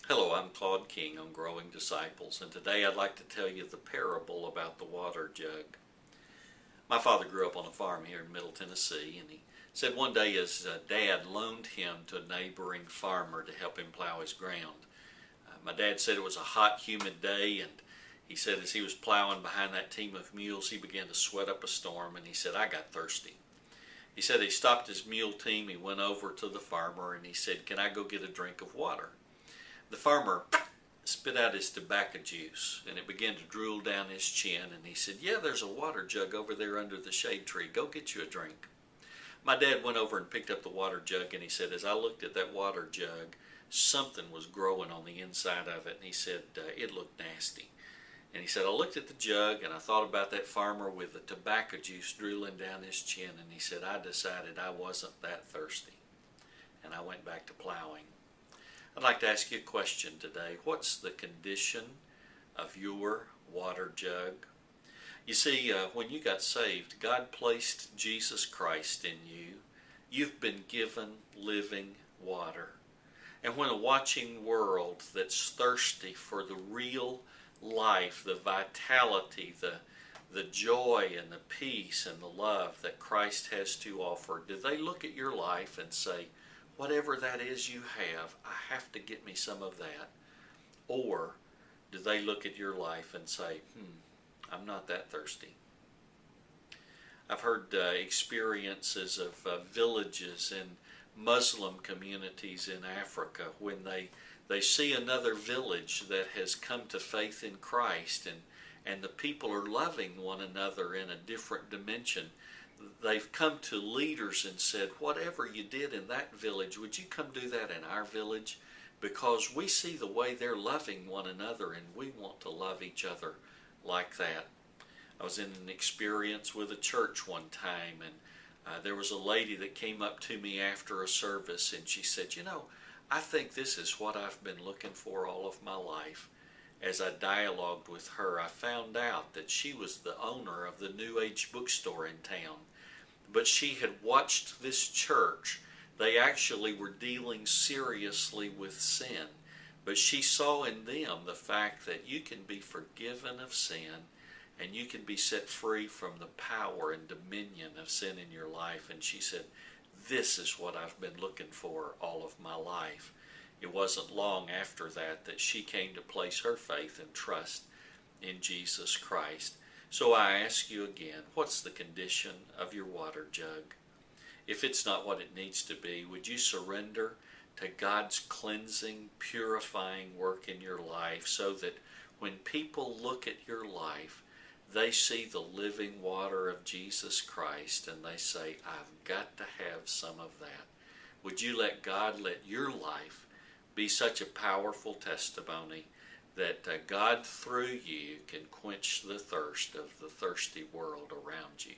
Hello, I'm Claude King on Growing Disciples, and today I'd like to tell you the parable about the water jug. My father grew up on a farm here in Middle Tennessee, and he said one day his dad loaned him to a neighboring farmer to help him plow his ground. My dad said it was a hot, humid day, and he said as he was plowing behind that team of mules, he began to sweat up a storm, and he said, "I got thirsty." He said he stopped his mule team, he went over to the farmer, and he said, "Can I go get a drink of water?" The farmer spit out his tobacco juice, and it began to drool down his chin, and he said, "Yeah, there's a water jug over there under the shade tree. Go get you a drink." My dad went over and picked up the water jug, and he said, as I looked at that water jug, something was growing on the inside of it, and he said, it looked nasty. And he said, I looked at the jug, and I thought about that farmer with the tobacco juice drooling down his chin, and he said, I decided I wasn't that thirsty, and I went back to plowing. I'd like to ask you a question today. What's the condition of your water jug? You see, when you got saved, God placed Jesus Christ in you. You've been given living water. And when a watching world that's thirsty for the real life, the vitality, the joy and the peace and the love that Christ has to offer, do they look at your life and say, whatever that is you have, I have to get me some of that? Or do they look at your life and say, I'm not that thirsty? I've heard experiences of villages in Muslim communities in Africa when they see another village that has come to faith in Christ, and the people are loving one another in a different dimension. They've come to leaders and said, whatever you did in that village, would you come do that in our village? Because we see the way they're loving one another, and we want to love each other like that. I was in an experience with a church one time, and there was a lady that came up to me after a service, and she said, I think this is what I've been looking for all of my life. As I dialogued with her, I found out that she was the owner of the New Age bookstore in town. But she had watched this church. They actually were dealing seriously with sin. But she saw in them the fact that you can be forgiven of sin, and you can be set free from the power and dominion of sin in your life. And she said, this is what I've been looking for all of my life. It wasn't long after that she came to place her faith and trust in Jesus Christ. So I ask you again, what's the condition of your water jug? If it's not what it needs to be, would you surrender to God's cleansing, purifying work in your life so that when people look at your life, they see the living water of Jesus Christ and they say, I've got to have some of that. Would you let God let your life be such a powerful testimony that God through you can quench the thirst of the thirsty world around you?